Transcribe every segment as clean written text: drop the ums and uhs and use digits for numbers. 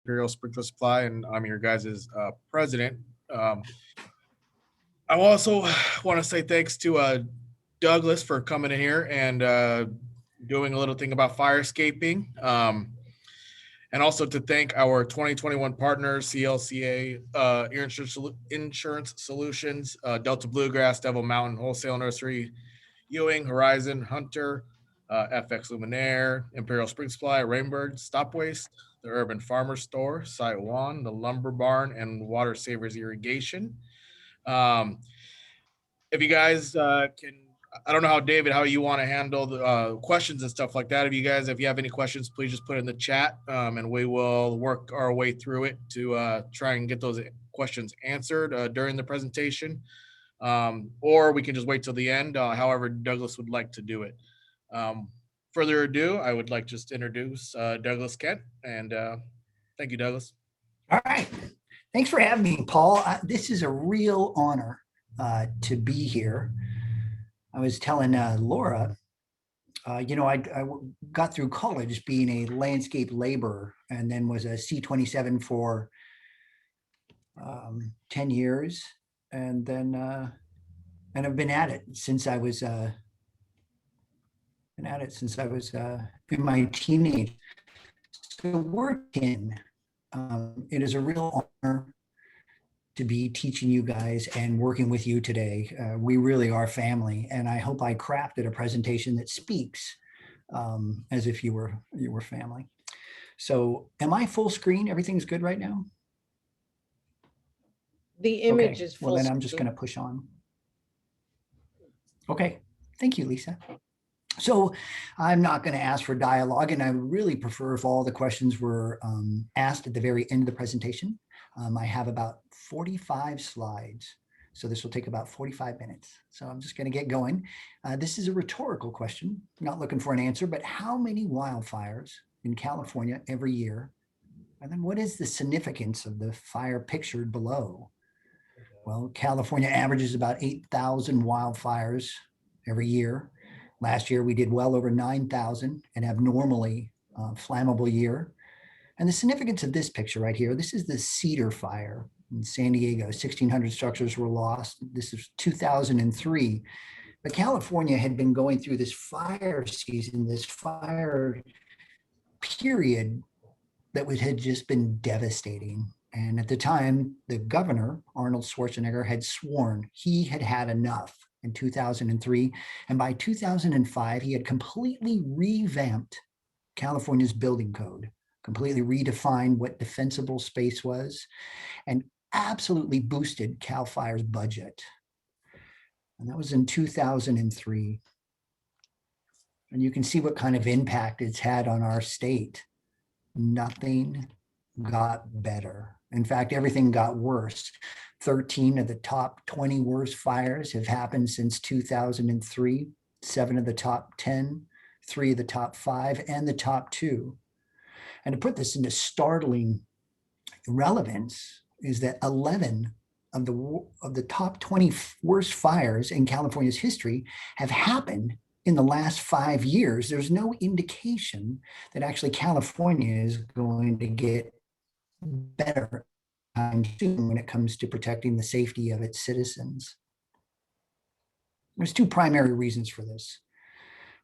Imperial Sprinkler Supply, and I'm your guys' president. I also want to say thanks to Douglas for coming in here and doing a little thing about firescaping. And also to thank our 2021 partners, CLCA, Insurance Solutions, Delta Bluegrass, Devil Mountain Wholesale Nursery, Ewing, Horizon, Hunter, FX Luminaire, Imperial Spring Supply, Rainbird, Stop Waste, the Urban Farmer Store, Site One, the Lumber Barn, and Water Savers Irrigation. If you guys can, I don't know how you want to handle the questions and stuff like that. If you have any questions, please just put it in the chat, and we will work our way through it to try and get those questions answered during the presentation. Or we can just wait till the end, however Douglas would like to do it. Further ado, I would like just to introduce Douglas Kent, and thank you, Douglas. All right. Thanks for having me, Paul. This is a real honor to be here. I was telling Laura, I got through college being a landscape laborer and then was a C-27 for 10 years. And then I've been at it since I was in my teenage. So working, it is a real honor to be teaching you guys and working with you today. We really are family, and I hope I crafted a presentation that speaks as if you were family. So am I full screen? Everything's good right now? The image is full. Well, then I'm just going to push on. Okay, thank you, Lisa. So I'm not going to ask for dialogue, and I would really prefer if all the questions were asked at the very end of the presentation. I have about 45 slides, so this will take about 45 minutes. So I'm just going to get going. This is a rhetorical question, not looking for an answer, but how many wildfires in California every year? And then what is the significance of the fire pictured below? Well, California averages about 8,000 wildfires every year. Last year, we did well over 9,000, an abnormally flammable year. And the significance of this picture right here, this is the Cedar Fire in San Diego. 1,600 structures were lost. This is 2003. But California had been going through this fire season, this fire period that had just been devastating. And at the time, the governor, Arnold Schwarzenegger, had sworn he had had enough in 2003. And by 2005, he had completely revamped California's building code, completely redefined what defensible space was, and absolutely boosted CAL FIRE's budget. And that was in 2003. And you can see what kind of impact it's had on our state. Nothing got better. In fact, everything got worse. 13 of the top 20 worst fires have happened since 2003, 7 of the top 10, 3 of the top 5, and the top 2. And to put this into startling relevance is that 11 of the top 20 worst fires in California's history have happened in the last 5 years. There's no indication that actually California is going to get better soon when it comes to protecting the safety of its citizens. There's 2 primary reasons for this.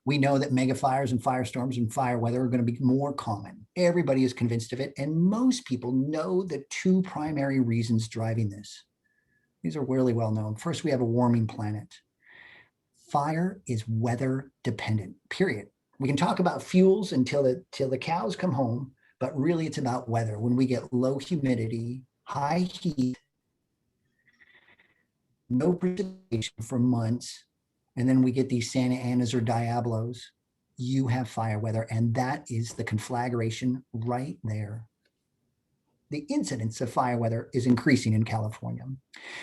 We know that megafires and firestorms and fire weather are going to be more common. Everybody is convinced of it, and most people know the 2 primary reasons driving this. These are really well known. First, we have a warming planet. Fire is weather dependent, period. We can talk about fuels until the cows come home, but really it's about weather. When we get low humidity, high heat, no precipitation for months, and then we get these Santa Anas or Diablos, you have fire weather, and that is the conflagration right there. The incidence of fire weather is increasing in California.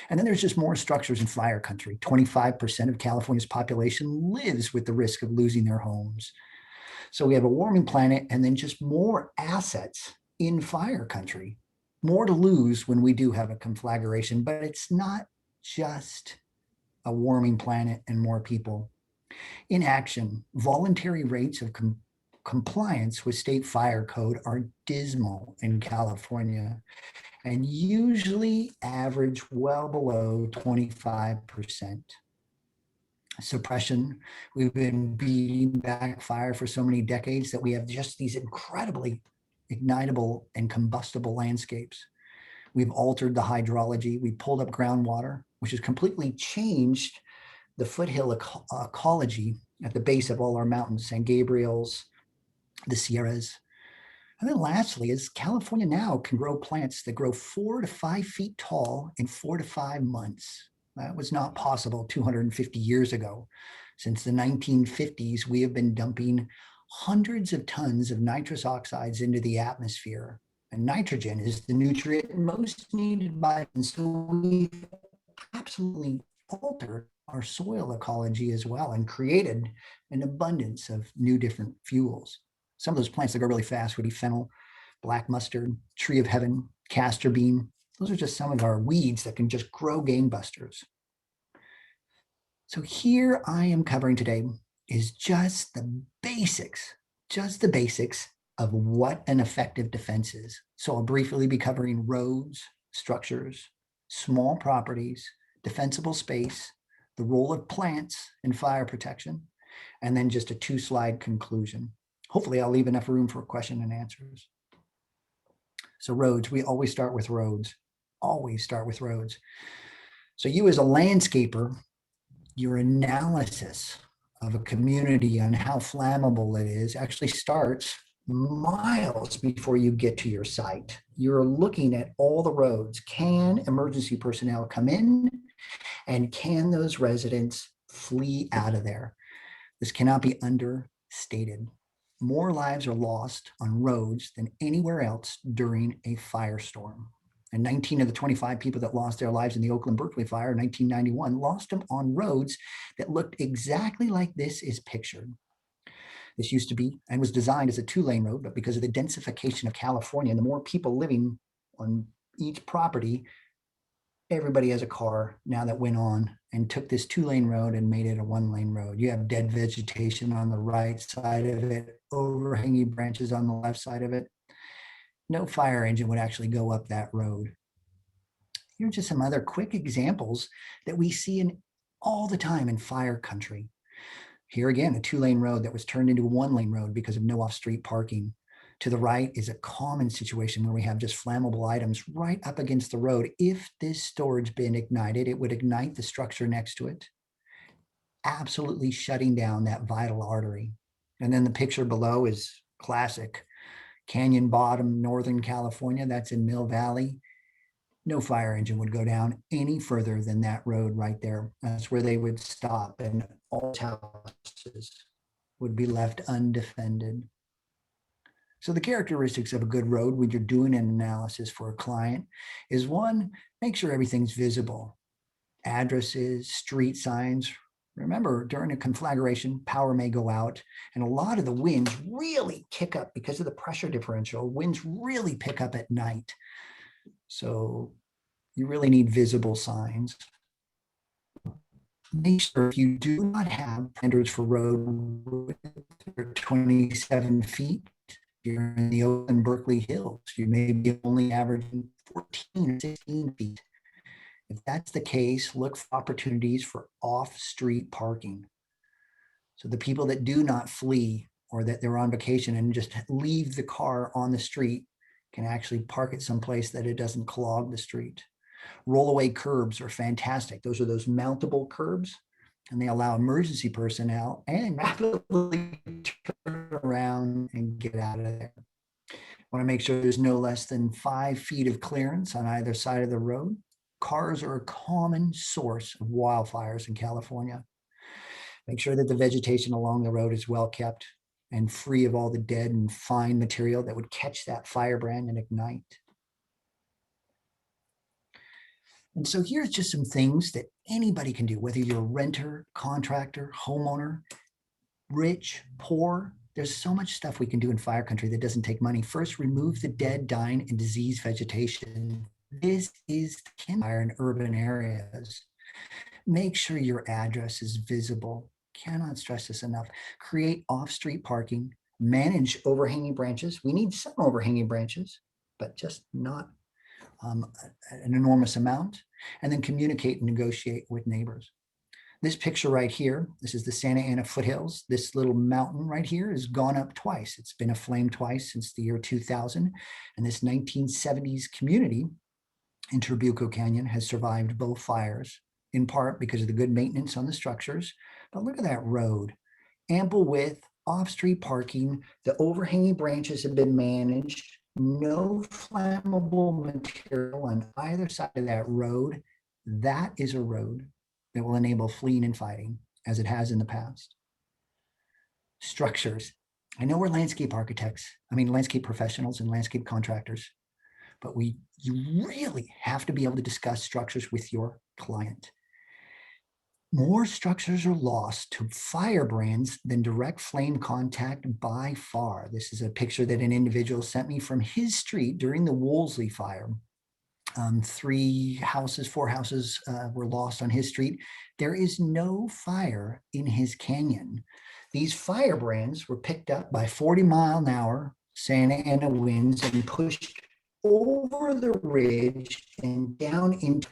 And then there's just more structures in fire country. 25% of California's population lives with the risk of losing their homes. So we have a warming planet and then just more assets in fire country, more to lose when we do have a conflagration, but it's not just a warming planet and more people. In action, voluntary rates of compliance with state fire code are dismal in California and usually average well below 25%. Suppression, we've been beating back fire for so many decades that we have just these incredibly ignitable and combustible landscapes. We've altered the hydrology. We pulled up groundwater, which has completely changed the foothill ecology at the base of all our mountains, San Gabriel's, the Sierras. And then lastly is California now can grow plants that grow 4 to 5 feet tall in 4 to 5 months. That was not possible 250 years ago. Since the 1950s, we have been dumping hundreds of tons of nitrous oxides into the atmosphere. And nitrogen is the nutrient most needed by, and so we've absolutely altered our soil ecology as well and created an abundance of new different fuels. Some of those plants that grow really fast would be fennel, black mustard, tree of heaven, castor bean. Those are just some of our weeds that can just grow gangbusters. So here I am covering today is just the basics of what an effective defense is. So I'll briefly be covering roads, structures, small properties, defensible space, the role of plants in fire protection, and then just a 2-slide conclusion. Hopefully I'll leave enough room for question and answers. So roads, we always start with roads, So you as a landscaper, your analysis of a community on how flammable it is actually starts miles before you get to your site. You're looking at all the roads. Can emergency personnel come in? And can those residents flee out of there? This cannot be understated. More lives are lost on roads than anywhere else during a firestorm. And 19 of the 25 people that lost their lives in the Oakland-Berkeley fire in 1991 lost them on roads that looked exactly like this is pictured. This used to be and was designed as a 2-lane road, but because of the densification of California and the more people living on each property, everybody has a car now that went on and took this 2-lane road and made it a 1-lane road. You have dead vegetation on the right side of it, overhanging branches on the left side of it. No fire engine would actually go up that road. Here are just some other quick examples that we see in all the time in fire country. Here again, a 2-lane road that was turned into a 1-lane road because of no off-street parking. To the right is a common situation where we have just flammable items right up against the road. If this storage bin ignited, it would ignite the structure next to it, absolutely shutting down that vital artery. And then the picture below is classic. Canyon Bottom, Northern California, that's in Mill Valley. No fire engine would go down any further than that road right there. That's where they would stop, and all houses would be left undefended. So the characteristics of a good road when you're doing an analysis for a client is 1, make sure everything's visible. Addresses, street signs. Remember, during a conflagration, power may go out, and a lot of the winds really kick up because of the pressure differential. Winds really pick up at night. So you really need visible signs. Make sure if you do not have standards for road width 27 feet, you're in the Oakland-Berkeley Hills, you may be only averaging 14 or 16 feet. If that's the case, look for opportunities for off-street parking. So the people that do not flee or that they're on vacation and just leave the car on the street can actually park it someplace that it doesn't clog the street. Rollaway curbs are fantastic. Those are those mountable curbs, and they allow emergency personnel and rapidly turn around and get out of there. Want to make sure there's no less than 5 feet of clearance on either side of the road. Cars are a common source of wildfires in California. Make sure that the vegetation along the road is well kept and free of all the dead and fine material that would catch that firebrand and ignite. And so here's just some things that anybody can do, whether you're a renter, contractor, homeowner, rich, poor. There's so much stuff we can do in fire country that doesn't take money. First, remove the dead, dying, and diseased vegetation. This is fire in urban areas. Make sure your address is visible. Cannot stress this enough. Create off-street parking. manage overhanging branches. We need some overhanging branches, but just not an enormous amount, and then communicate and negotiate with neighbors. This picture right here, this is the Santa Ana foothills. This little mountain right here has gone up twice. It's been aflame twice since the year 2000. And this 1970s community in Trabuco Canyon has survived both fires, in part because of the good maintenance on the structures. But look at that road, ample width, off-street parking. The overhanging branches have been managed. No flammable material on either side of that road. That is a road that will enable fleeing and fighting as it has in the past. Structures. I know we're landscape architects, landscape professionals and landscape contractors, but you really have to be able to discuss structures with your client. More structures are lost to firebrands than direct flame contact by far. This is a picture that an individual sent me from his street during the Wolseley fire. 4 houses were lost on his street. There is no fire in his canyon. These firebrands were picked up by 40-mile-an-hour Santa Ana winds and pushed over the ridge and down into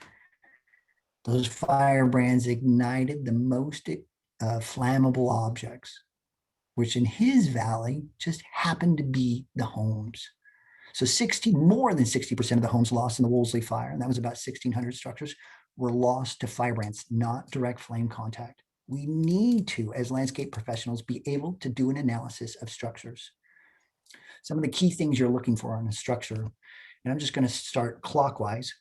those firebrands ignited the most flammable objects, which in his valley just happened to be the homes. So more than 60% of the homes lost in the Wolseley fire, and that was about 1,600 structures, were lost to firebrands, not direct flame contact. We need to, as landscape professionals, be able to do an analysis of structures. Some of the key things you're looking for on a structure, and I'm just going to start clockwise,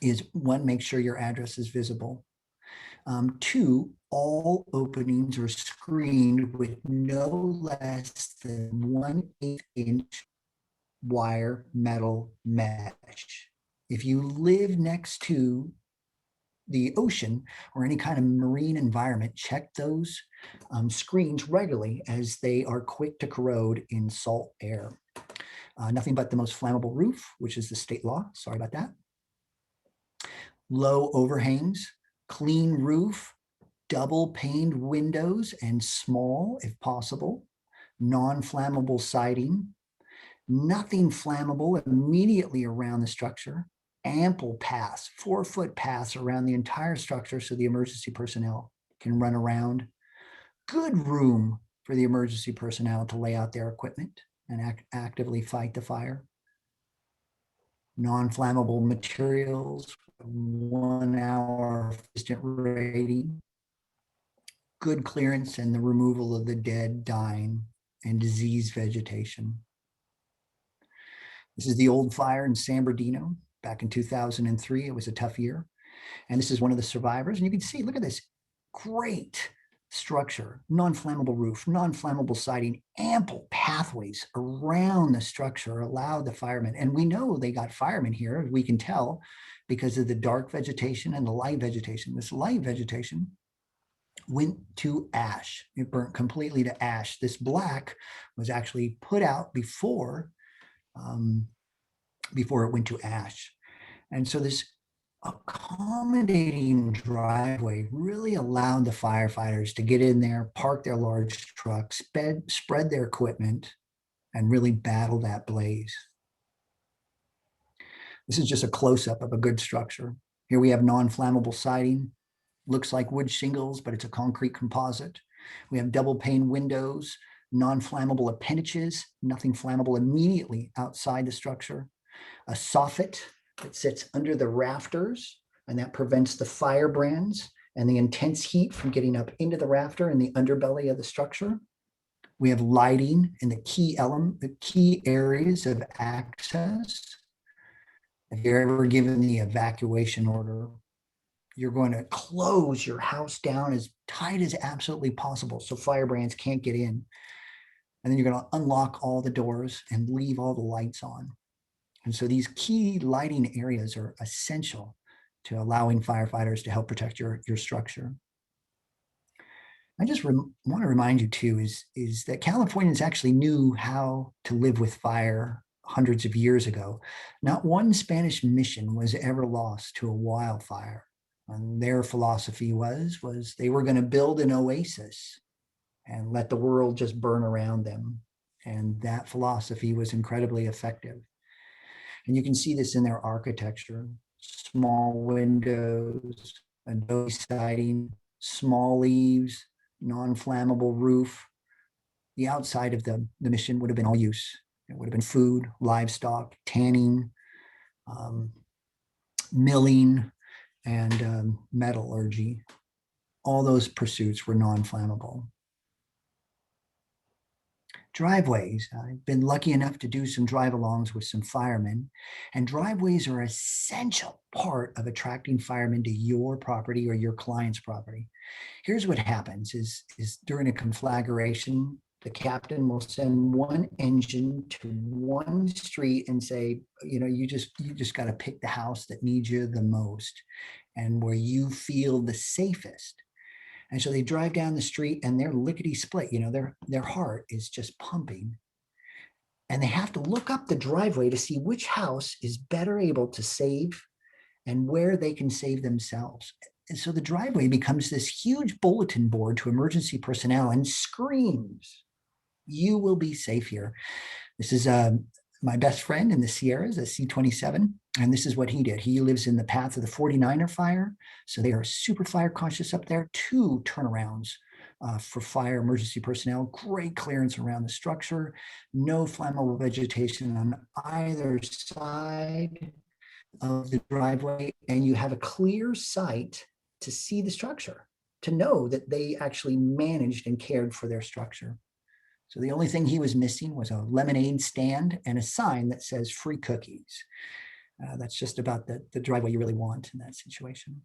is 1, make sure your address is visible. 2, all openings are screened with no less than 1/8 inch wire metal mesh. If you live next to the ocean or any kind of marine environment, check those screens regularly as they are quick to corrode in salt air. Nothing but the most flammable roof, which is the state law. Sorry about that. Low overhangs, clean roof, double paned windows and small, if possible, non-flammable siding, nothing flammable immediately around the structure, ample paths, 4-foot paths around the entire structure so the emergency personnel can run around, good room for the emergency personnel to lay out their equipment and actively fight the fire, non-flammable materials, 1 hour distant rating, good clearance and the removal of the dead, dying, and diseased vegetation. This is the old fire in San Bernardino back in 2003. It was a tough year. And this is one of the survivors. And you can see, look at this great structure, non-flammable roof, non-flammable siding, ample pathways around the structure allowed the firemen. And we know they got firemen here, we can tell, because of the dark vegetation and the light vegetation. This light vegetation went to ash. It burnt completely to ash. This black was actually put out before it went to ash. And so this accommodating driveway really allowed the firefighters to get in there, park their large trucks, spread their equipment, and really battle that blaze. This is just a close-up of a good structure. Here we have non-flammable siding. Looks like wood shingles, but it's a concrete composite. We have double pane windows, non-flammable appendages, nothing flammable immediately outside the structure. A soffit that sits under the rafters, and that prevents the firebrands and the intense heat from getting up into the rafter and the underbelly of the structure. We have lighting in the key areas of access. If you're ever given the evacuation order, you're going to close your house down as tight as absolutely possible so firebrands can't get in. And then you're going to unlock all the doors and leave all the lights on. And so these key lighting areas are essential to allowing firefighters to help protect your structure. I just want to remind you too, is that Californians actually knew how to live with fire hundreds of years ago. Not one Spanish mission was ever lost to a wildfire. And their philosophy was they were going to build an oasis and let the world just burn around them. And that philosophy was incredibly effective. And you can see this in their architecture: small windows, adobe siding, small leaves, non-flammable roof. The outside of the mission would have been all use. It would have been food, livestock, tanning, um, milling, and metallurgy. All those pursuits were non-flammable. Driveways. I've been lucky enough to do some drive-alongs with some firemen, and driveways are an essential part of attracting firemen to your property or your client's property. Here's what happens is during a conflagration, the captain will send one engine to one street and say, you just got to pick the house that needs you the most and where you feel the safest. And so they drive down the street and they're lickety split, their heart is just pumping. And they have to look up the driveway to see which house is better able to save and where they can save themselves. And so the driveway becomes this huge bulletin board to emergency personnel and screams, "You will be safe here." This is my best friend in the Sierras, a C-27. And this is what he did. He lives in the path of the 49er fire. So they are super fire conscious up there. 2 turnarounds for fire emergency personnel. Great clearance around the structure. No flammable vegetation on either side of the driveway. And you have a clear sight to see the structure, to know that they actually managed and cared for their structure. So the only thing he was missing was a lemonade stand and a sign that says free cookies. That's just about the driveway you really want in that situation.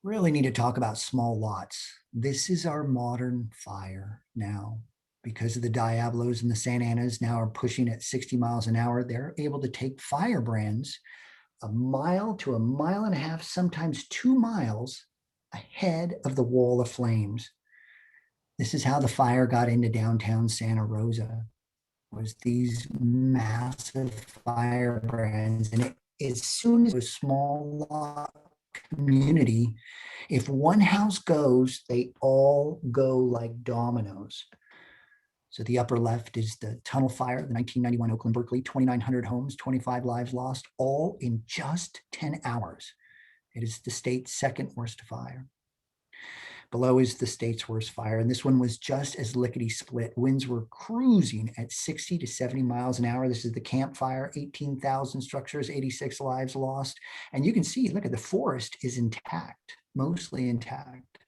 Really need to talk about small lots. This is our modern fire now. Because of the Diablos and the Santa Anas now are pushing at 60 miles an hour, they're able to take firebrands a mile to a mile and a half, sometimes 2 miles ahead of the wall of flames. This is how the fire got into downtown Santa Rosa, was these massive firebrands. And as soon as a small lot community, if one house goes, they all go like dominoes. So the upper left is the tunnel fire, the 1991 Oakland Berkeley, 2,900 homes, 25 lives lost, all in just 10 hours. It is the state's second worst fire. Below is the state's worst fire, and this one was just as lickety split. Winds were cruising at 60 to 70 miles an hour. This is the Camp Fire, 18,000 structures, 86 lives lost. And you can see, look at the forest is intact, mostly intact.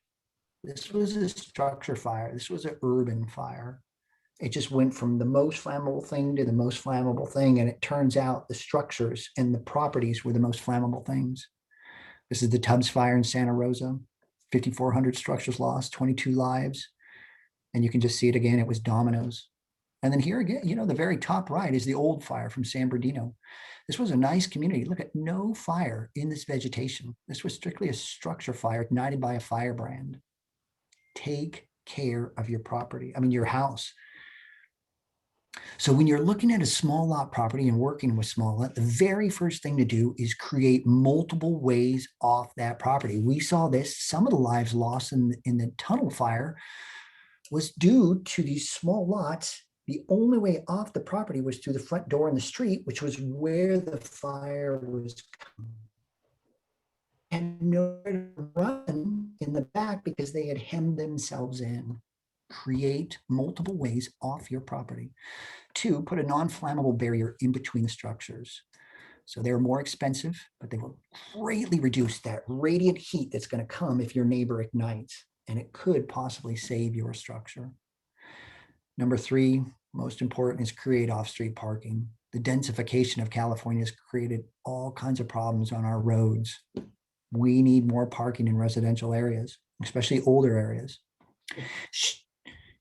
This was a structure fire. This was an urban fire. It just went from the most flammable thing to the most flammable thing. And it turns out the structures and the properties were the most flammable things. This is the Tubbs Fire in Santa Rosa. 5,400 structures lost, 22 lives. And you can just see it again. It was dominoes. And then here again, the very top right is the old fire from San Bernardino. This was a nice community. Look at no fire in this vegetation. This was strictly a structure fire ignited by a firebrand. Take care of your property. Your house. So when you're looking at a small lot property and working with small lot, the very first thing to do is create multiple ways off that property. We saw this. Some of the lives lost in the tunnel fire was due to these small lots. The only way off the property was through the front door in the street, which was where the fire was coming. And nowhere to run in the back because they had hemmed themselves in. Create multiple ways off your property. 2, put a non-flammable barrier in between the structures. So they're more expensive, but they will greatly reduce that radiant heat that's going to come if your neighbor ignites, and it could possibly save your structure. Number 3, most important, is create off-street parking. The densification of California has created all kinds of problems on our roads. We need more parking in residential areas, especially older areas.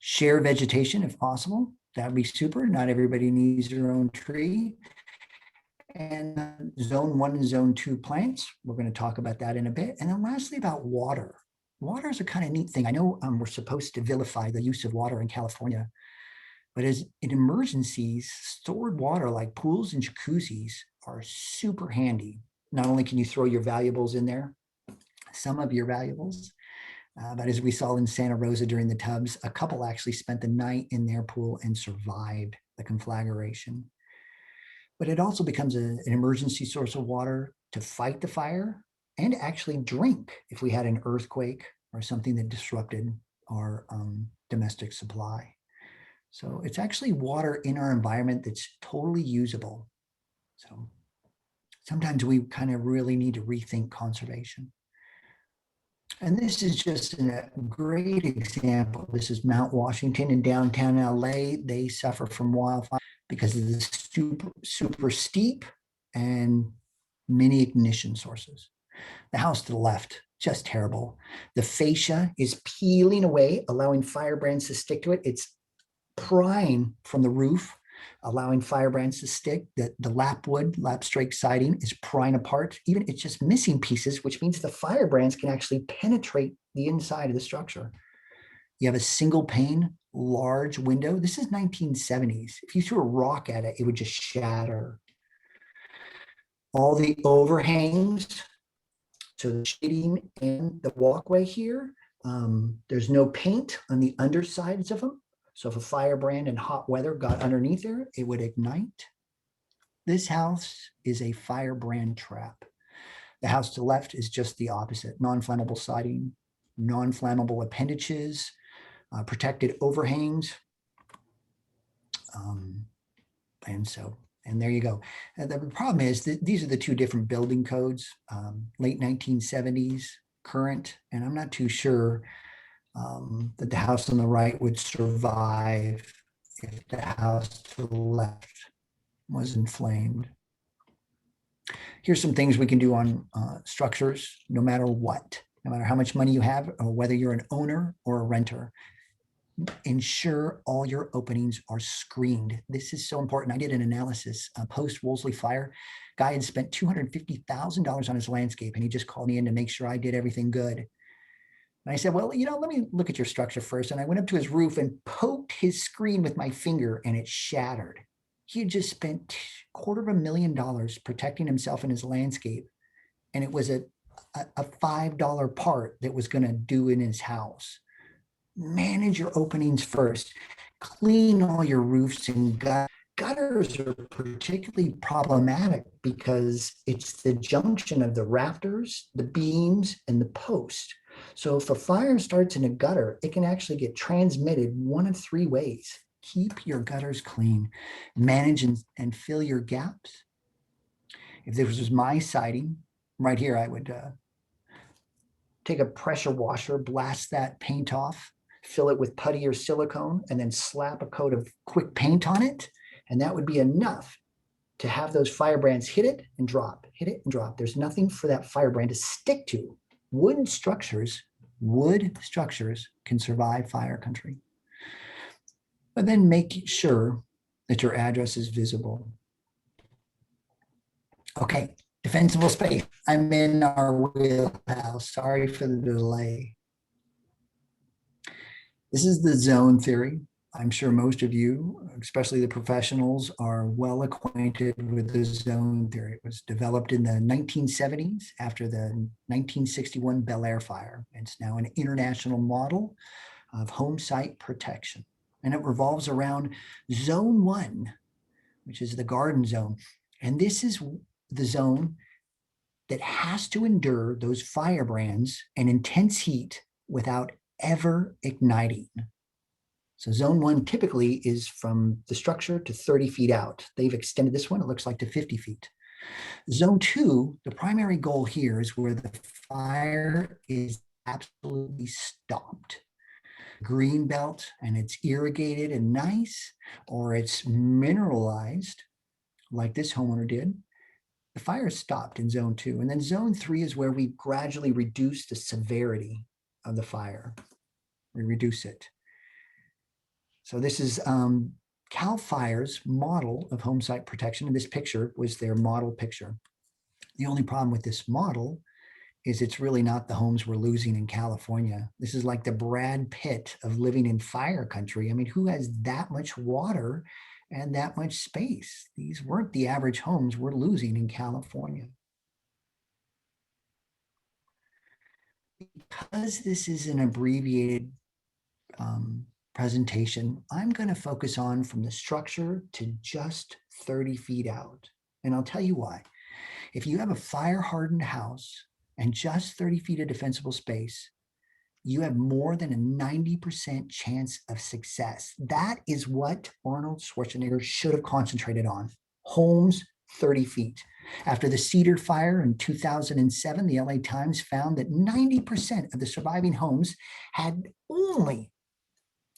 Share vegetation if possible. That would be super. Not everybody needs their own tree. And zone 1 and zone 2 plants. We're going to talk about that in a bit. And then lastly, about water. Water is a kind of neat thing. I know we're supposed to vilify the use of water in California, but as in emergencies, stored water like pools and jacuzzis are super handy. Not only can you throw your valuables in there, some of your valuables, But as we saw in Santa Rosa during the tubs, a couple actually spent the night in their pool and survived the conflagration. But it also becomes an emergency source of water to fight the fire and actually drink if we had an earthquake or something that disrupted our domestic supply. So it's actually water in our environment that's totally usable. So sometimes we kind of really need to rethink conservation. And this is just a great example. This is Mount Washington in downtown LA. They suffer from wildfire because of the super steep and many ignition sources. The house to the left, just terrible. The fascia is peeling away, allowing firebrands to stick to it. It's prying from the roof, allowing firebrands to stick. The lap strake siding is prying apart. Even it's just missing pieces, which means the firebrands can actually penetrate the inside of the structure. You have a single pane, large window. This is 1970s. If you threw a rock at it, it would just shatter. All the overhangs, so the shading and the walkway here, there's no paint on the undersides of them. So if a firebrand in hot weather got underneath there, it would ignite. This house is a firebrand trap. The house to the left is just the opposite: non-flammable siding, non-flammable appendages, protected overhangs. And there you go. And the problem is that these are the two different building codes, late 1970s, current, and I'm not too sure that the house on the right would survive if the house to the left was inflamed. Here's some things we can do on structures, no matter what, no matter how much money you have, or whether you're an owner or a renter. Ensure all your openings are screened. This is so important. I did an analysis post Wolseley fire. Guy had spent $250,000 on his landscape, and he just called me in to make sure I did everything good. And I said, well, let me look at your structure first. And I went up to his roof and poked his screen with my finger, and it shattered. He had just spent $250,000 protecting himself in his landscape, and it was a $5 part that was going to do in his house. Manage your openings first. Clean all your roofs and gutters are particularly problematic because it's the junction of the rafters, the beams, and the post. So if a fire starts in a gutter, it can actually get transmitted one of three ways. Keep your gutters clean. Manage and fill your gaps. If this was my siding, right here, I would take a pressure washer, blast that paint off, fill it with putty or silicone, and then slap a coat of quick paint on it. And that would be enough to have those firebrands hit it and drop, hit it and drop. There's nothing for that firebrand to stick to. Wood structures can survive fire country. But then make sure that your address is visible. Okay, defensible space. I'm in our wheelhouse. Sorry for the delay. This is the zone theory. I'm sure most of you, especially the professionals, are well acquainted with the zone theory. It was developed in the 1970s after the 1961 Bel Air fire. It's now an international model of home site protection. And it revolves around zone 1, which is the garden zone. And this is the zone that has to endure those firebrands and intense heat without ever igniting. So zone 1 typically is from the structure to 30 feet out. They've extended this one, it looks like, to 50 feet. Zone 2, the primary goal here is where the fire is absolutely stopped. Green belt, and it's irrigated and nice, or it's mineralized like this homeowner did. The fire is stopped in zone 2. And then zone 3 is where we gradually reduce the severity of the fire. We reduce it. So this is CAL FIRE's model of home site protection. And this picture was their model picture. The only problem with this model is it's really not the homes we're losing in California. This is like the Brad Pitt of living in fire country. I mean, who has that much water and that much space? These weren't the average homes we're losing in California. because this is an abbreviated presentation, I'm going to focus on from the structure to just 30 feet out. And I'll tell you why. If you have a fire hardened house and just 30 feet of defensible space, you have more than a 90% chance of success. That is what Arnold Schwarzenegger should have concentrated on. Homes 30 feet. After the Cedar Fire in 2007, the LA Times found that 90% of the surviving homes had only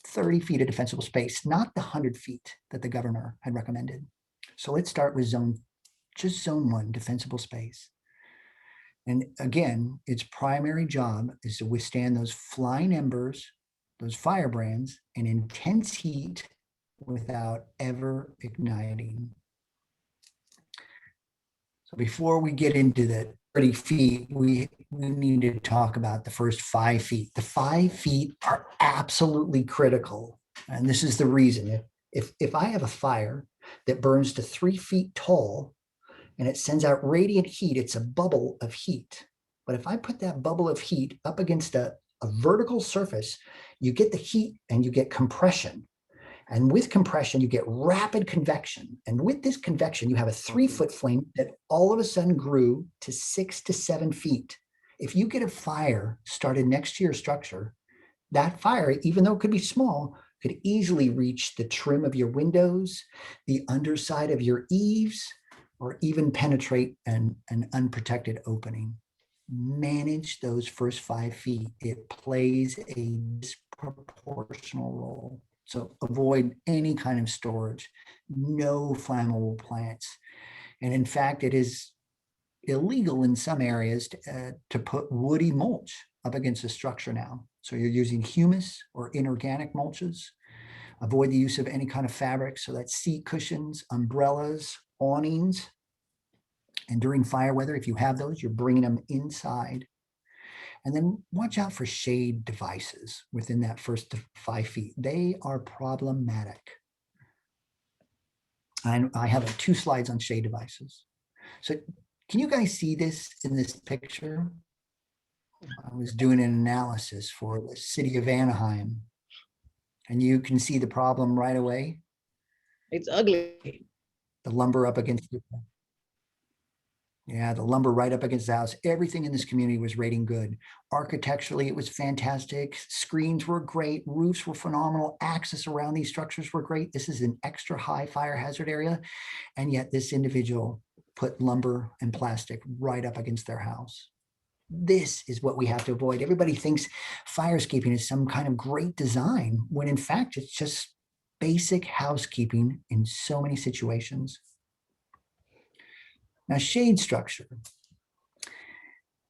30 feet of defensible space, not the 100 feet that the governor had recommended. So let's start with just zone one, defensible space. And again, its primary job is to withstand those flying embers, those firebrands, and intense heat without ever igniting. So before we get into the 30 feet, we need to talk about the first 5 feet. The 5 feet are absolutely critical. And this is the reason. If I have a fire that burns to 3 feet tall and it sends out radiant heat, it's a bubble of heat. But if I put that bubble of heat up against a vertical surface, you get the heat and you get compression. And with compression, you get rapid convection. And with this convection, you have a 3-foot flame that all of a sudden grew to 6 to 7 feet. If you get a fire started next to your structure, that fire, even though it could be small, could easily reach the trim of your windows, the underside of your eaves, or even penetrate an unprotected opening. Manage those first 5 feet. It plays a disproportional role. So avoid any kind of storage, no flammable plants. And in fact, it is illegal in some areas to put woody mulch up against a structure now. So you're using humus or inorganic mulches. Avoid the use of any kind of fabric. So that's seat cushions, umbrellas, awnings. And during fire weather, if you have those, you're bringing them inside. And then watch out for shade devices within that first 5 feet. They are problematic. I have 2 slides on shade devices. So can you guys see this in this picture? I was doing an analysis for the city of Anaheim. And you can see the problem right away. It's ugly. The lumber up against the the lumber right up against the house. Everything in this community was rating good. Architecturally, it was fantastic. Screens were great. Roofs were phenomenal. Access around these structures were great. This is an extra high fire hazard area. And yet this individual put lumber and plastic right up against their house. This is what we have to avoid. Everybody thinks firescaping is some kind of great design, when in fact, it's just basic housekeeping in so many situations. Now, shade structure,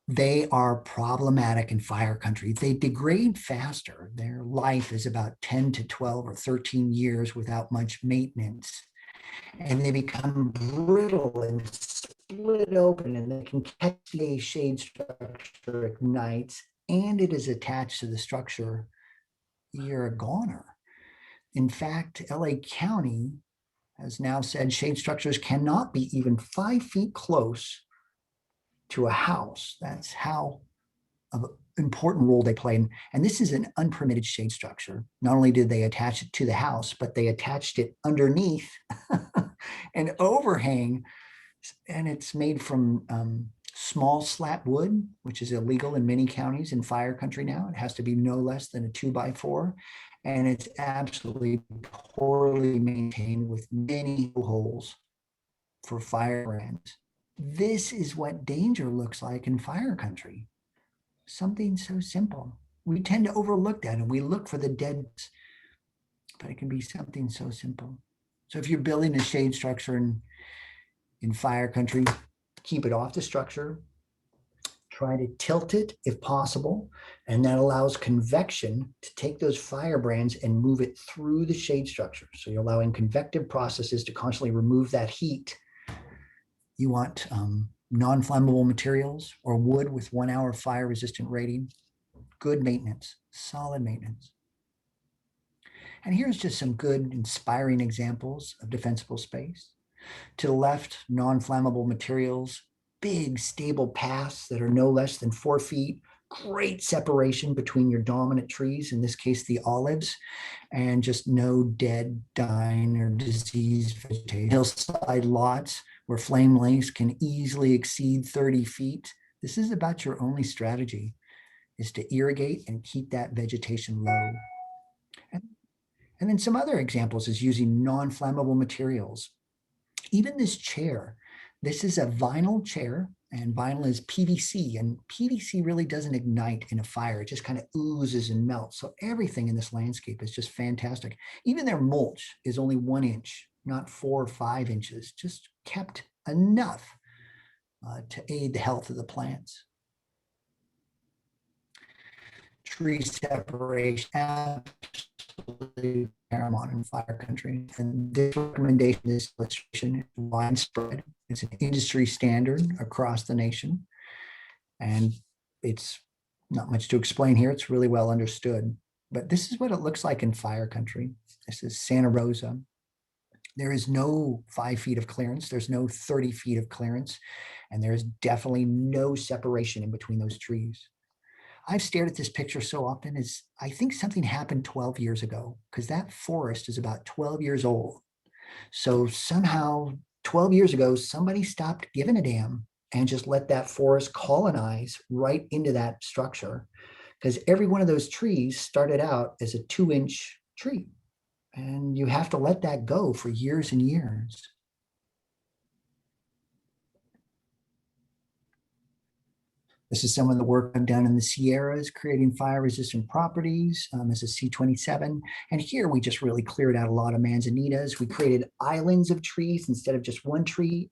they are problematic in fire country. They degrade faster. Their life is about 10 to 12 or 13 years without much maintenance. And they become brittle and split open, and they can catch the shade structure ignites, and it is attached to the structure. You're a goner. In fact, LA County has now said shade structures cannot be even 5 feet close to a house. That's how important role they play. And this is an unpermitted shade structure. Not only did they attach it to the house, but they attached it underneath an overhang. And it's made from small slat wood, which is illegal in many counties in fire country now. It has to be no less than a 2x4. And it's absolutely poorly maintained with many holes for fire brands. This is what danger looks like in fire country. Something so simple. We tend to overlook that, and we look for the dead, but it can be something so simple. So if you're building a shade structure in fire country, keep it off the structure. Try to tilt it if possible, and that allows convection to take those firebrands and move it through the shade structure. So you're allowing convective processes to constantly remove that heat. You want non-flammable materials or wood with 1 hour fire resistant rating. Good maintenance, solid maintenance. And here's just some good inspiring examples of defensible space. To the left, non-flammable materials, big stable paths that are no less than 4 feet, great separation between your dominant trees, in this case, the olives, and just no dead, dying, or diseased vegetation. Hillside lots where flame lengths can easily exceed 30 feet. This is about your only strategy, is to irrigate and keep that vegetation low. And then some other examples is using non-flammable materials. Even this chair, this is a vinyl chair, and vinyl is PVC, and PVC really doesn't ignite in a fire. It just kind of oozes and melts. So everything in this landscape is just fantastic. Even their mulch is only 1 inch, not 4 or 5 inches, just kept enough to aid the health of the plants. Tree separation, absolutely paramount in fire country. And this recommendation, this illustration, is widespread. It's an industry standard across the nation. And it's not much to explain here. It's really well understood. But this is what it looks like in fire country. This is Santa Rosa. There is no 5 feet of clearance. There's no 30 feet of clearance. And there's definitely no separation in between those trees. I've stared at this picture so often, as I think something happened 12 years ago, because that forest is about 12 years old. So somehow 12 years ago, somebody stopped giving a damn and just let that forest colonize right into that structure, because every one of those trees started out as a 2-inch tree. And you have to let that go for years and years. This is some of the work I've done in the Sierras, creating fire-resistant properties. This is C27. And here we just really cleared out a lot of manzanitas. We created islands of trees instead of just one tree.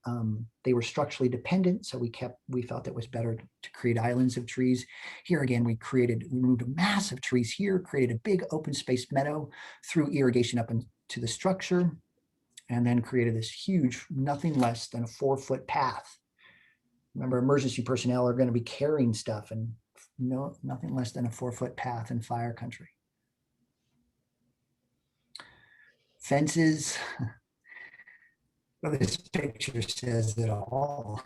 They were structurally dependent, so we felt it was better to create islands of trees. Here again, we moved massive trees here, created a big open space meadow, threw irrigation up into the structure, and then created this huge, nothing less than a 4-foot path. Remember, emergency personnel are going to be carrying stuff, and nothing less than a 4-foot path in fire country. Fences. Well, this picture says it all.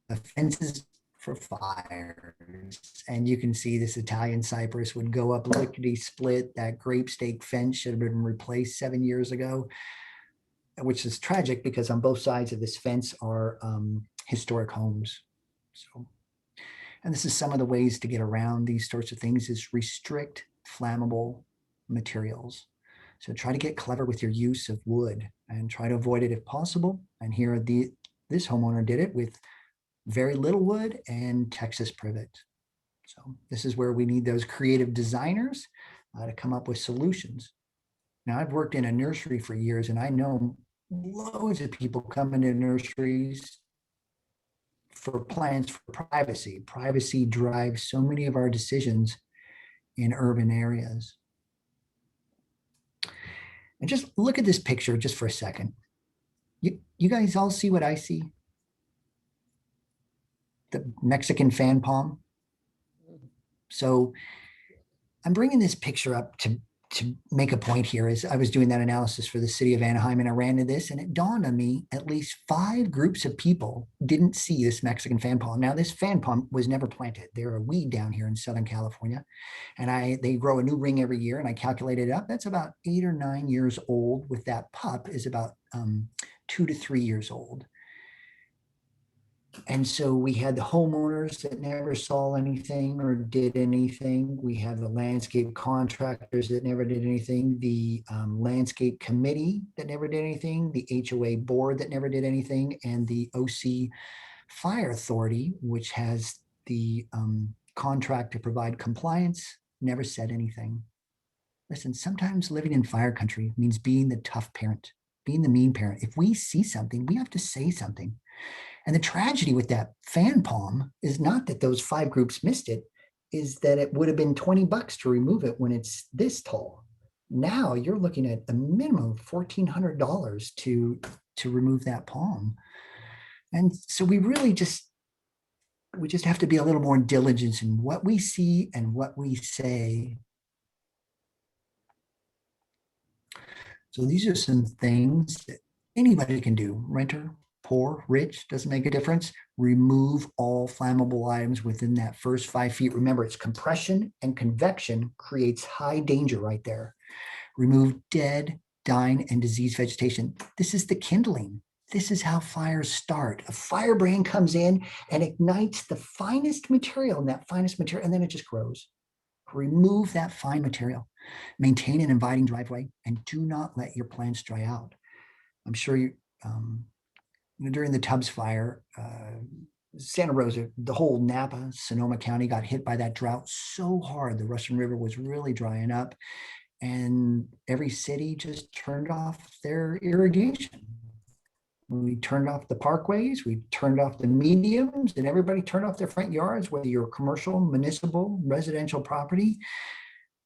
The fences for fires. And you can see this Italian cypress would go up lickety split. That grape stake fence should have been replaced 7 years ago, which is tragic because on both sides of this fence are historic homes. So, and this is some of the ways to get around these sorts of things, is restrict flammable materials. So try to get clever with your use of wood and try to avoid it if possible. And here this homeowner did it with very little wood and Texas privet. So this is where we need those creative designers to come up with solutions. Now, I've worked in a nursery for years, and I know loads of people come into nurseries for plans for privacy. Privacy drives so many of our decisions in urban areas. And just look at this picture just for a second. You guys all see what I see? The Mexican fan palm. So I'm bringing this picture up to make a point here. Is I was doing that analysis for the city of Anaheim, and I ran into this, and it dawned on me at least 5 groups of people didn't see this Mexican fan palm. Now, this fan palm was never planted. They're a weed down here in Southern California, and they grow a new ring every year, and I calculated it up. That's about 8 or 9 years old, with that pup is about 2 to 3 years old. And so we had the homeowners that never saw anything or did anything. We have the landscape contractors that never did anything, the landscape committee that never did anything, the HOA board that never did anything, and the OC Fire Authority, which has the contract to provide compliance, never said anything. Listen, sometimes living in fire country means being the tough parent, being the mean parent. If we see something, we have to say something. And the tragedy with that fan palm is not that those 5 groups missed it, is that it would have been $20 to remove it when it's this tall. Now you're looking at a minimum of $1,400 to remove that palm. And so we just have to be a little more diligent in what we see and what we say. So these are some things that anybody can do, renter, poor, rich, doesn't make a difference. Remove all flammable items within that first 5 feet. Remember, it's compression and convection creates high danger right there. Remove dead, dying, and diseased vegetation. This is the kindling. This is how fires start. A firebrand comes in and ignites the finest material, and that finest material, and then it just grows. Remove that fine material. Maintain an inviting driveway, and do not let your plants dry out. I'm sure during the Tubbs fire, Santa Rosa, the whole Napa, Sonoma County got hit by that drought so hard. The Russian River was really drying up, and every city just turned off their irrigation. We turned off the parkways, we turned off the mediums, and everybody turned off their front yards, whether you're commercial, municipal, residential property.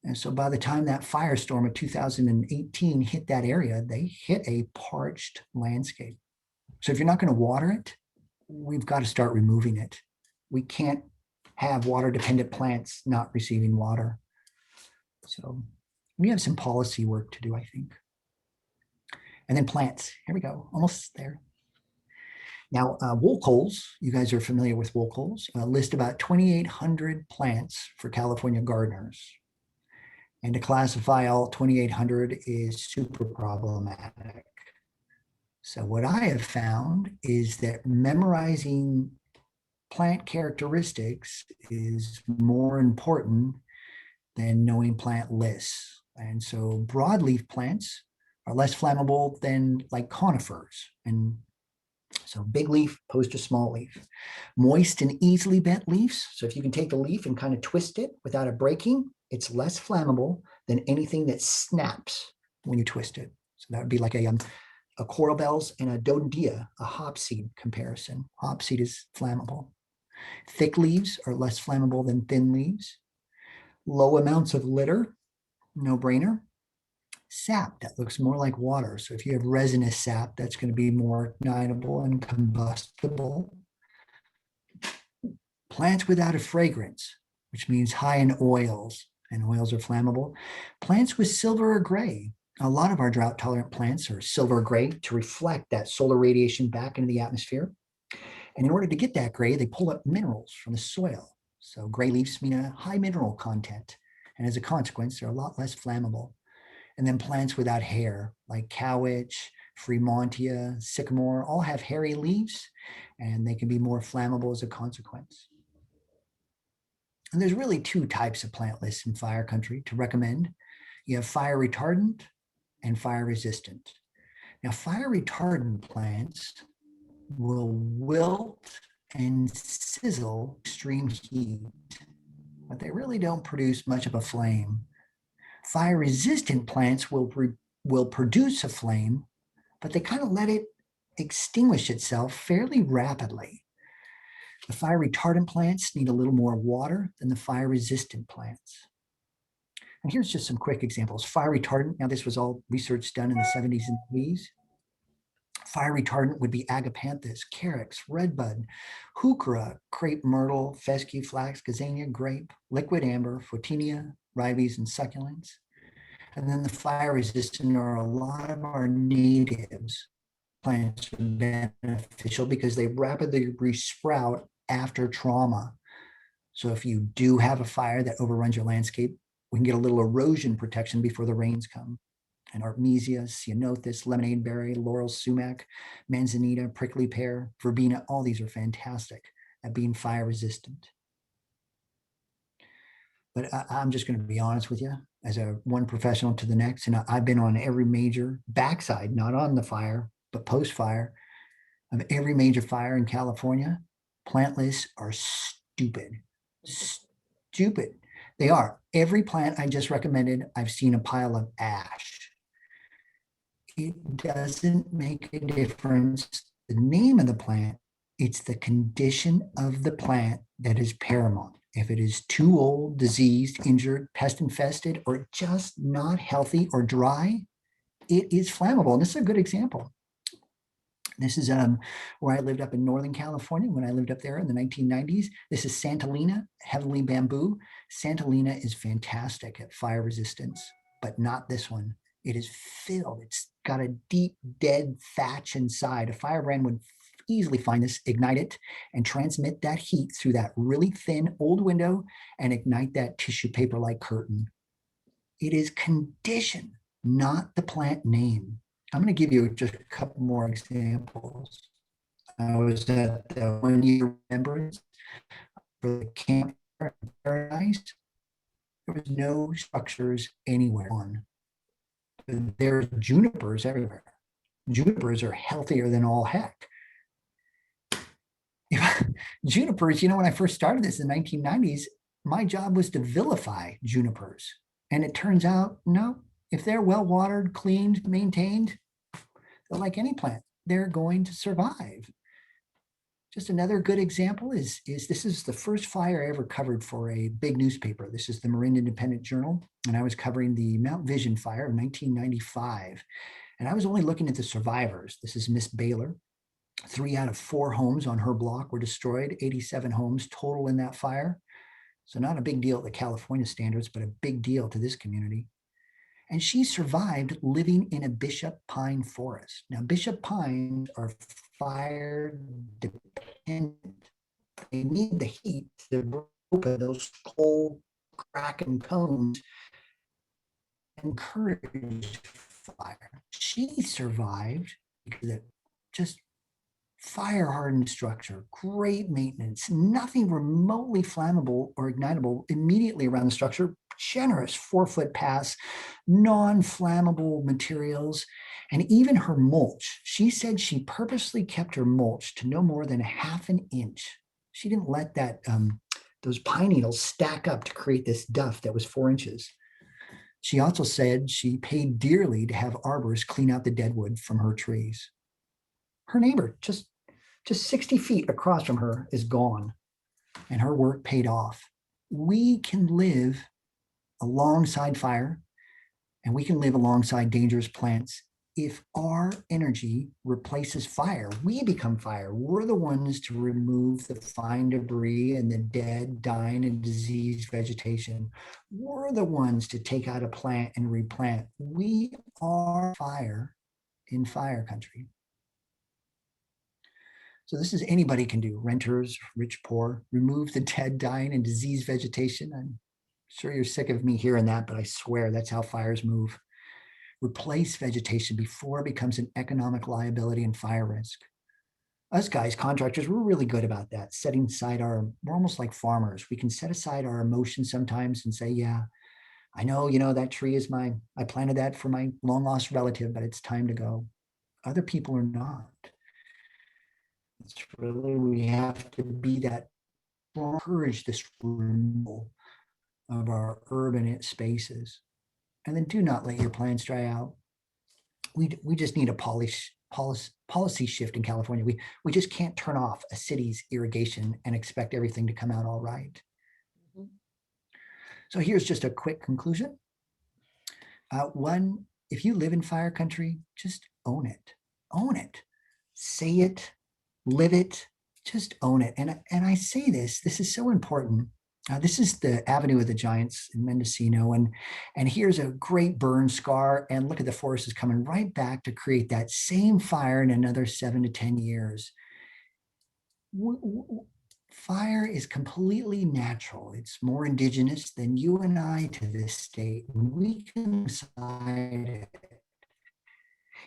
And so by the time that firestorm of 2018 hit that area, they hit a parched landscape. So if you're not going to water it, we've got to start removing it. We can't have water dependent plants not receiving water. So we have some policy work to do, I think. And then plants, here we go, almost there. Now, wool coals, you guys are familiar with wool coals, list about 2,800 plants for California gardeners. And to classify all 2,800 is super problematic. So what I have found is that memorizing plant characteristics is more important than knowing plant lists. And so broadleaf plants are less flammable than like conifers. And so big leaf opposed to small leaf. Moist and easily bent leaves. So if you can take the leaf and kind of twist it without it breaking, it's less flammable than anything that snaps when you twist it. So that would be like a coral bells and a dodia, a hopseed comparison. Hopseed is flammable. Thick leaves are less flammable than thin leaves. Low amounts of litter, no brainer. Sap that looks more like water. So if you have resinous sap, that's going to be more ignitable and combustible. Plants without a fragrance, which means high in oils, and oils are flammable. Plants with silver or gray. A lot of our drought tolerant plants are silver or gray to reflect that solar radiation back into the atmosphere. And in order to get that gray, they pull up minerals from the soil. So gray leaves mean a high mineral content. And as a consequence, they're a lot less flammable. And then plants without hair, like cowitch, Fremontia, sycamore, all have hairy leaves, and they can be more flammable as a consequence. And there's really two types of plant lists in fire country to recommend. You have fire retardant and fire resistant. Now, fire retardant plants will wilt and sizzle extreme heat, but they really don't produce much of a flame. Fire resistant plants will produce a flame, but they kind of let it extinguish itself fairly rapidly. The fire retardant plants need a little more water than the fire resistant plants. And here's just some quick examples. Fire retardant, now this was all research done in the 70s and 80s. Fire retardant would be agapanthus, carex, redbud, heuchera, crepe myrtle, fescue, flax, gazania, grape, liquid amber, photinia, ribes, and succulents. And then the fire resistant are a lot of our natives. Plants are beneficial because they rapidly resprout after trauma. So if you do have a fire that overruns your landscape, we can get a little erosion protection before the rains come. And artemisia, ceanothus, lemonade berry, laurel sumac, manzanita, prickly pear, verbena, all these are fantastic at being fire resistant. But I'm just going to be honest with you, as a one professional to the next, and I've been on every major backside, not on the fire, but post-fire, of every major fire in California. Plant lists are stupid. Stupid. They are. Every plant I just recommended, I've seen a pile of ash. It doesn't make a difference the name of the plant, it's the condition of the plant that is paramount. If it is too old, diseased, injured, pest infested, or just not healthy or dry, it is flammable. And this is a good example. This is where I lived up in Northern California when I lived up there in the 1990s. This is Santolina, heavenly bamboo. Santolina is fantastic at fire resistance, but not this one. It is filled. It's got a deep, dead thatch inside. A firebrand would easily find this, ignite it, and transmit that heat through that really thin old window and ignite that tissue paper-like curtain. It is condition, not the plant name. I'm going to give you just a couple more examples. I was at the 1 year remembrance for the camp in Paradise. There was no structures anywhere on. There's junipers everywhere. Junipers are healthier than all heck. Junipers, when I first started this in the 1990s, my job was to vilify junipers. And it turns out, no, if they're well watered, cleaned, maintained, they're like any plant, they're going to survive. Just another good example is this is the first fire I ever covered for a big newspaper. This is the Marin Independent Journal, and I was covering the Mount Vision fire of 1995. And I was only looking at the survivors. This is Miss Baylor. 3 out of 4 homes on her block were destroyed, 87 homes total in that fire. So not a big deal at the California standards, but a big deal to this community. And she survived living in a bishop pine forest. Now, bishop pines are fire dependent. They need the heat to open those coal cracking cones and encourage fire. She survived because it just fire hardened structure, great maintenance, nothing remotely flammable or ignitable immediately around the structure, generous 4-foot paths, non-flammable materials, and even her mulch. She said she purposely kept her mulch to no more than 1/2 inch. She didn't let that those pine needles stack up to create this duff that was 4 inches. She also said she paid dearly to have arborists clean out the deadwood from her trees. Her neighbor, just 60 feet across from her, is gone, and her work paid off. We can live alongside fire, and we can live alongside dangerous plants. If our energy replaces fire, we become fire. We're the ones to remove the fine debris and the dead, dying, and diseased vegetation. We're the ones to take out a plant and replant. We are fire in fire country. So this is anybody can do, renters, rich, poor, remove the dead, dying, and diseased vegetation. I'm sure you're sick of me hearing that, but I swear that's how fires move. Replace vegetation before it becomes an economic liability and fire risk. Us guys, contractors, we're really good about that. Setting aside we're almost like farmers. We can set aside our emotions sometimes and say, yeah, I know, that tree is I planted that for my long lost relative, but it's time to go. Other people are not. It's really, we have to be that, encourage this removal of our urban spaces. And then do not let your plants dry out. We just need a policy shift in California. We just can't turn off a city's irrigation and expect everything to come out all right. Mm-hmm. So here's just a quick conclusion. One, if you live in fire country, just own it. Own it. Say it. Live it. Just own it. And I say this is so important. This is the Avenue of the Giants in Mendocino, and here's a great burn scar, and look at the forest is coming right back to create that same fire in another 7 to 10 years. Fire is completely natural. It's more indigenous than you and I to this state. We can decide it.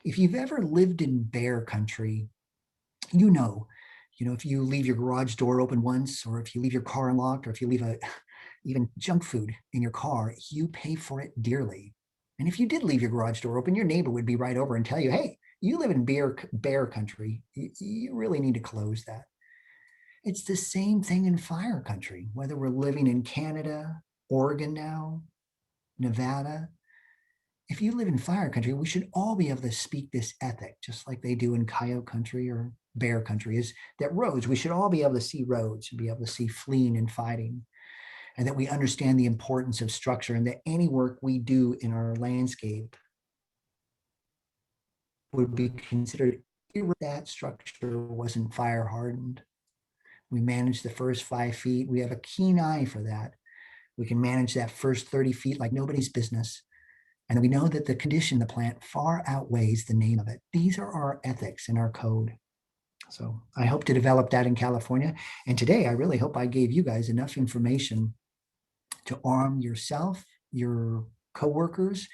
If you've ever lived in bear country, if you leave your garage door open once, or if you leave your car unlocked, or if you leave even junk food in your car, you pay for it dearly. And if you did leave your garage door open, your neighbor would be right over and tell you, hey, you live in bear country. You really need to close that. It's the same thing in fire country, whether we're living in Canada, Oregon now, Nevada. If you live in fire country, we should all be able to speak this ethic, just like they do in coyote country or bear country, is that roads, we should all be able to see roads and be able to see fleeing and fighting, and that we understand the importance of structure, and that any work we do in our landscape would be considered if that structure wasn't fire hardened. We manage the first 5 feet. We have a keen eye for that. We can manage that first 30 feet like nobody's business. And we know that the condition of the plant far outweighs the name of it. These are our ethics in our code. So I hope to develop that in California. And today, I really hope I gave you guys enough information to arm yourself, your coworkers,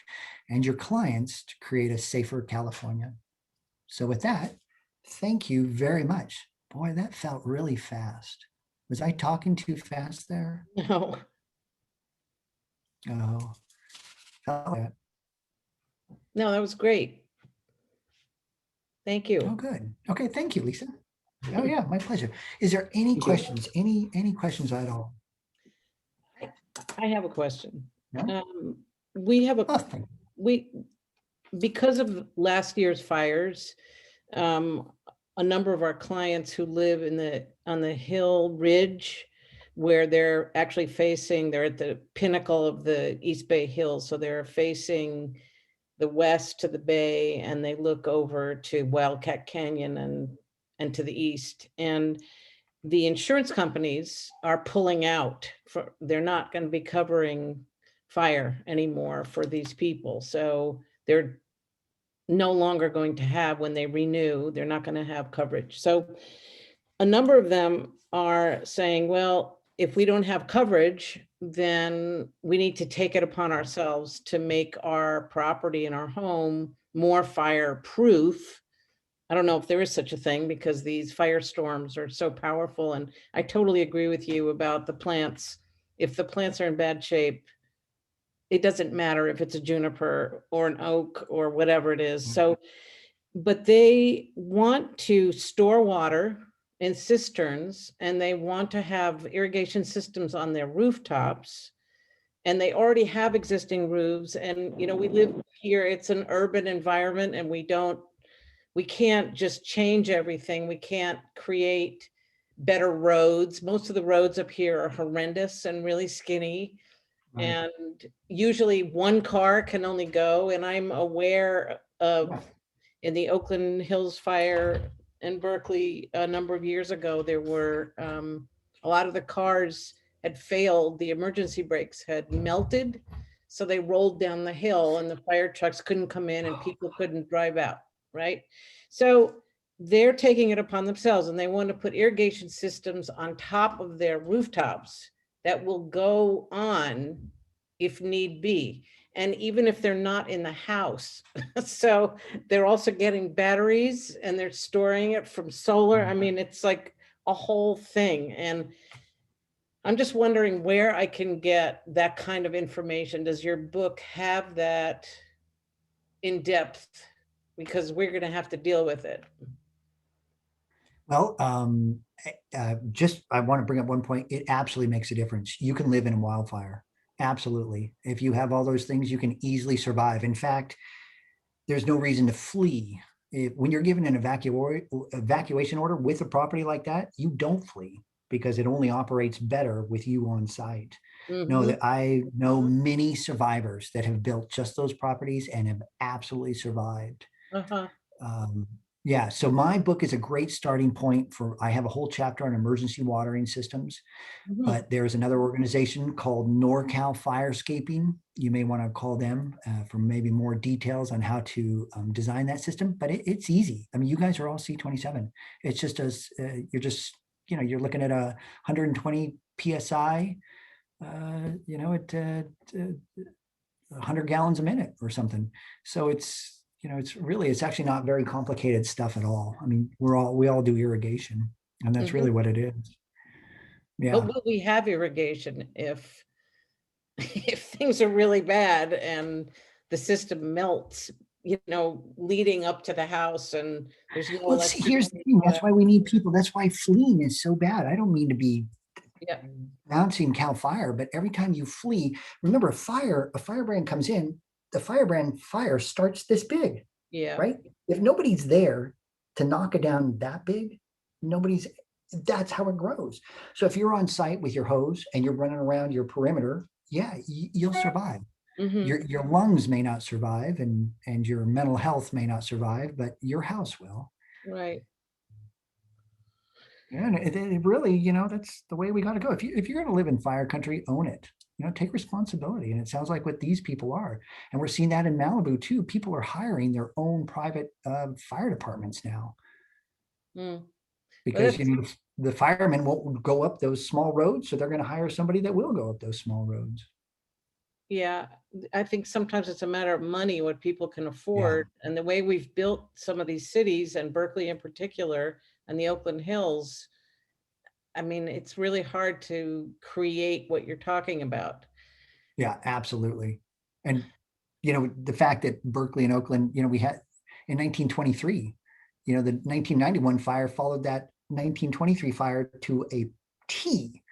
and your clients to create a safer California. So with that, thank you very much. Boy, that felt really fast. Was I talking too fast there? No, Oh, felt like that. no, that was great. Thank Oh, you. good. Okay, thank you, Lisa. Oh yeah, my pleasure. Is there any Thank you. questions? Any questions at all? I have a question. No? We have Oh, a, thank you. we, because of last year's fires, a number of our clients who live on the hill ridge where they're actually facing, they're at the pinnacle of the East Bay Hills. So they're facing the west to the bay and they look over to Wildcat Canyon and to the east. And the insurance companies are pulling out they're not going to be covering fire anymore for these people. So they're no longer going to have, when they renew, they're not going to have coverage. So a number of them are saying, well, if we don't have coverage, then we need to take it upon ourselves to make our property and our home more fireproof. I don't know if there is such a thing because these firestorms are so powerful. And I totally agree with you about the plants. If the plants are in bad shape, it doesn't matter if it's a juniper or an oak or whatever it is. So, but they want to store water in cisterns and they want to have irrigation systems on their rooftops. And they already have existing roofs. And, you know, we live here, it's an urban environment and we can't just change everything. We can't create better roads. Most of the roads up here are horrendous and really skinny. Right. And usually one car can only go. And I'm aware of Yeah. in the Oakland Hills fire in Berkeley a number of years ago, there were a lot of the cars had failed. The emergency brakes had melted. So they rolled down the hill and the fire trucks couldn't come in and people couldn't drive out. Right. So they're taking it upon themselves and they want to put irrigation systems on top of their rooftops that will go on if need be. And even if they're not in the house. So they're also getting batteries and they're storing it from solar. I mean, it's like a whole thing. And I'm just wondering where I can get that kind of information. Does your book have that in depth? Because we're going to have to deal with it. Well, just I want to bring up one point. It absolutely makes a difference. You can live in a wildfire. Absolutely. If you have all those things, you can easily survive. In fact, there's no reason to flee. When you're given an evacuation order with a property like that, you don't flee because it only operates better with you on site. No, that I know many survivors that have built just those properties and have absolutely survived. Yeah, so my book is a great starting point I have a whole chapter on emergency watering systems, but there's another organization called NorCal Firescaping. You may want to call them for maybe more details on how to design that system, but it's easy. I mean, you guys are all C27. It's just you're looking at 120 PSI, at 100 gallons a minute or something. So it's actually not very complicated stuff at all. I mean, we all do irrigation and that's really what it is. Yeah. But will we have irrigation if things are really bad and the system melts, leading up to the house and there's no electricity? Here's the thing. That's why we need people. That's why fleeing is so bad. I don't mean to be announcing Cal Fire, but every time you flee, remember a firebrand comes in, the firebrand fire starts this big. Yeah. Right. If nobody's there to knock it down that big, that's how it grows. So if you're on site with your hose and you're running around your perimeter, yeah, you'll survive. Your lungs may not survive and your mental health may not survive, but your house will. Right. Yeah, and it really, that's the way we got to go. If you're going to live in fire country, own it. Take responsibility. And it sounds like what these people are. And we're seeing that in Malibu too. People are hiring their own private fire departments now. because, you know, the firemen won't go up those small roads, so they're going to hire somebody that will go up those small roads. Yeah, I think sometimes it's a matter of money, what people can afford. And the way we've built some of these cities, and Berkeley in particular, and the Oakland Hills, I mean, it's really hard to create what you're talking about. Yeah, absolutely. And, you know, the fact that Berkeley and Oakland, you know, we had in 1923, you know, the 1991 fire followed that 1923 fire to a T.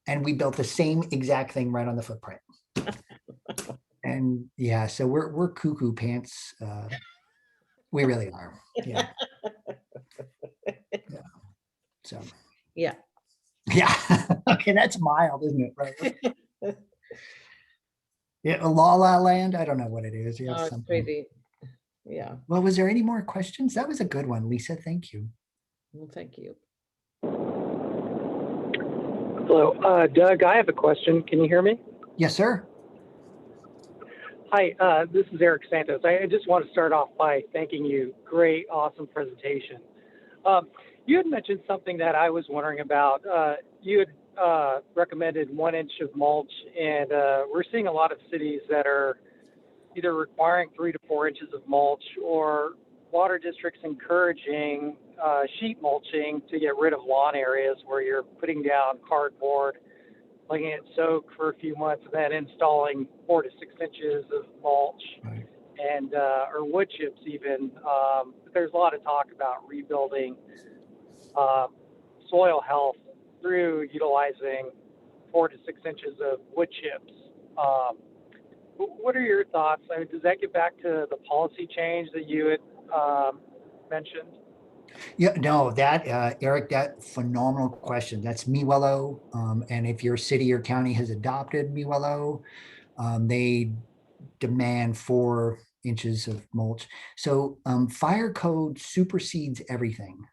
And we built the same exact thing right on the footprint. And yeah, so we're cuckoo pants. We really are. Yeah. Yeah. So Yeah. yeah. Okay, that's mild, isn't it? Right. Yeah, La La Land. I don't know what it is. Yeah, Oh, it's something. crazy. Yeah. Well, was there any more questions? That was a good one, Lisa. Thank you. Well, thank you. Hello, Doug, I have a question. Can you hear me? Yes, sir. Hi, this is Eric Santos. I just want to start off by thanking you. Great, awesome presentation. You had mentioned something that I was wondering about. You had recommended 1 inch of mulch, and we're seeing a lot of cities that are either requiring 3 to 4 inches of mulch, or water districts encouraging sheet mulching to get rid of lawn areas where you're putting down cardboard, letting it soak for a few months, and then installing 4 to 6 inches of mulch, Right. and or wood chips even. But there's a lot of talk about rebuilding soil health through utilizing 4 to 6 inches of wood chips. What are your thoughts? I mean, does that get back to the policy change that you had mentioned? Yeah, no, that Eric, that phenomenal question. That's MeWello. And if your city or county has adopted MeWello, they demand 4 inches of mulch. So fire code supersedes everything.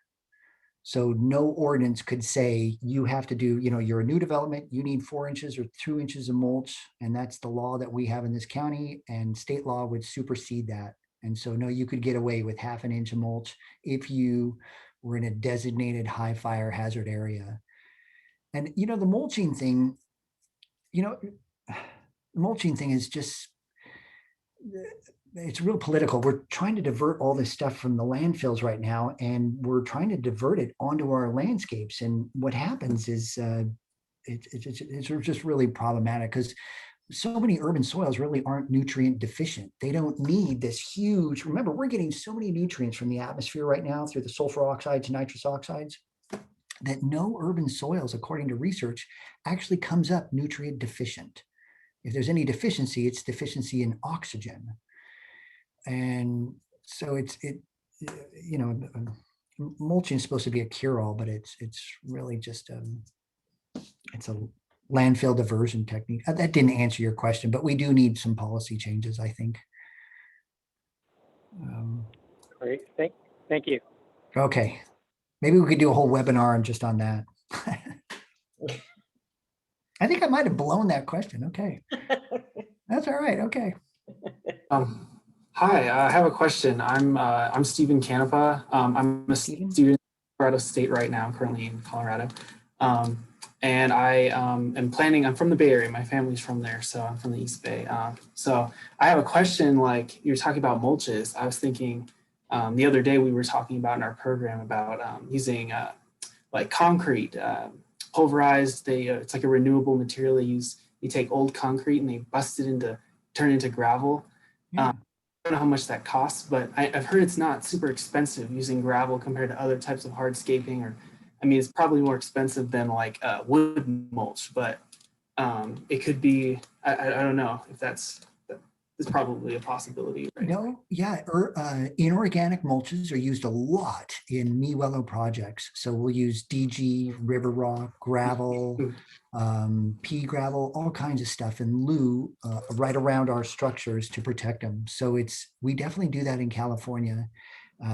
So no ordinance could say you have to do, you know, you're a new development, you need 4 inches or 2 inches of mulch. And that's the law that we have in this county, and state law would supersede that. And so no, you could get away with 1/2 inch of mulch if you were in a designated high fire hazard area. And, you know, the mulching thing, you know, mulching thing is just, it's real political. We're trying to divert all this stuff from the landfills right now, and we're trying to divert it onto our landscapes. And what happens is it's just really problematic, because so many urban soils really aren't nutrient deficient. They don't need this huge, remember, we're getting so many nutrients from the atmosphere right now through the sulfur oxides, nitrous oxides, that no urban soils, according to research, actually comes up nutrient deficient. If there's any deficiency, it's deficiency in oxygen. And so you know, mulching is supposed to be a cure-all, but it's really just it's a landfill diversion technique. That didn't answer your question, but we do need some policy changes, I think. Great, thank you. Okay, maybe we could do a whole webinar just on that. I think I might have blown that question. Okay, that's all right. Okay. Hi, I have a question. I'm Stephen Canepa. I'm a Stephen? student at Colorado State right now. I'm currently in Colorado. And I am planning, I'm from the Bay Area. My family's from there, so I'm from the East Bay. So I have a question, like you're talking about mulches. I was thinking the other day we were talking about in our program about using like concrete, pulverized. It's like a renewable material they use. You take old concrete and they bust it turn it into gravel. Yeah. I don't know how much that costs, but I've heard it's not super expensive using gravel compared to other types of hardscaping, or I mean, it's probably more expensive than like wood mulch, but it could be, I don't know if that's probably a possibility. Right? No, yeah, inorganic mulches are used a lot in MeWello projects. So we'll use DG, river rock, gravel, pea gravel, all kinds of stuff in lieu right around our structures to protect them. So we definitely do that in California.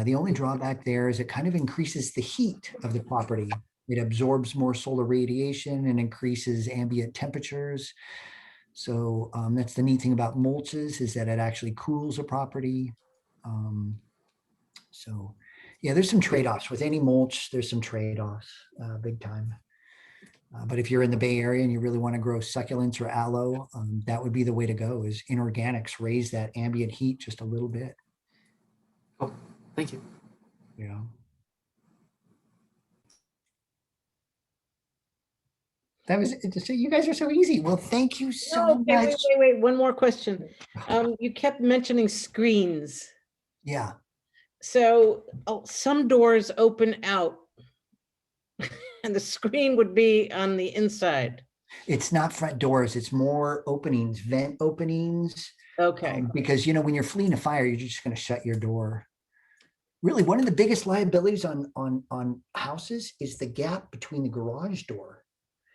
The only drawback there is it kind of increases the heat of the property. It absorbs more solar radiation and increases ambient temperatures. So that's the neat thing about mulches, is that it actually cools a property. So Yeah, there's some trade-offs with any mulch. There's some trade-offs, big time. But if you're in the Bay Area and you really want to grow succulents or aloe, that would be the way to go, is inorganics. Raise that ambient heat just a little bit. Oh, thank you. Yeah. That was, so you guys are so easy. Well, thank you so No, okay, much. wait, one more question. You kept mentioning screens. Yeah. So some doors open out and the screen would be on the inside. It's not front doors. It's more openings, vent openings. Okay. Because, you know, when you're fleeing a fire, you're just going to shut your door. Really, one of the biggest liabilities on houses is the gap between the garage door.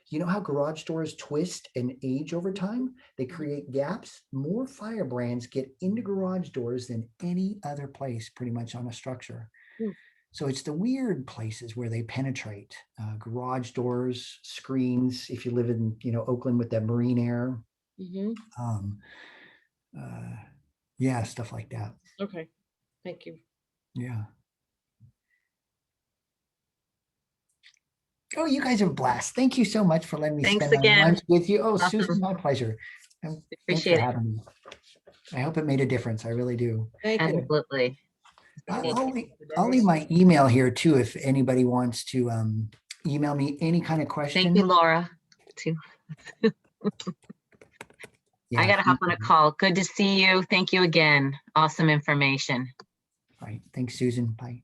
You know how garage doors twist and age over time? They create gaps. More firebrands get into garage doors than any other place pretty much on a structure. Hmm. So it's the weird places where they penetrate. Garage doors, screens, if you live in, you know, Oakland with that marine air. Mhm. Yeah, stuff like that. Okay, thank you. Yeah. Oh, you guys are a blast. Thank you so much for letting me Thanks spend my again. lunch with you. Oh, Awesome. Susan, my pleasure. And thanks for Appreciate it. having me. I hope it made a difference. I really do. Thank you. Absolutely. I'll leave my email here too, if anybody wants to email me any kind of question. Thank you, Laura, too. Yeah, I got to hop on a call. Good to see you. Thank you again. Awesome information. All right. Thanks, Susan. Bye.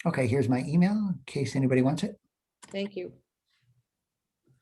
Okay, here's my email in case anybody wants it. Thank you.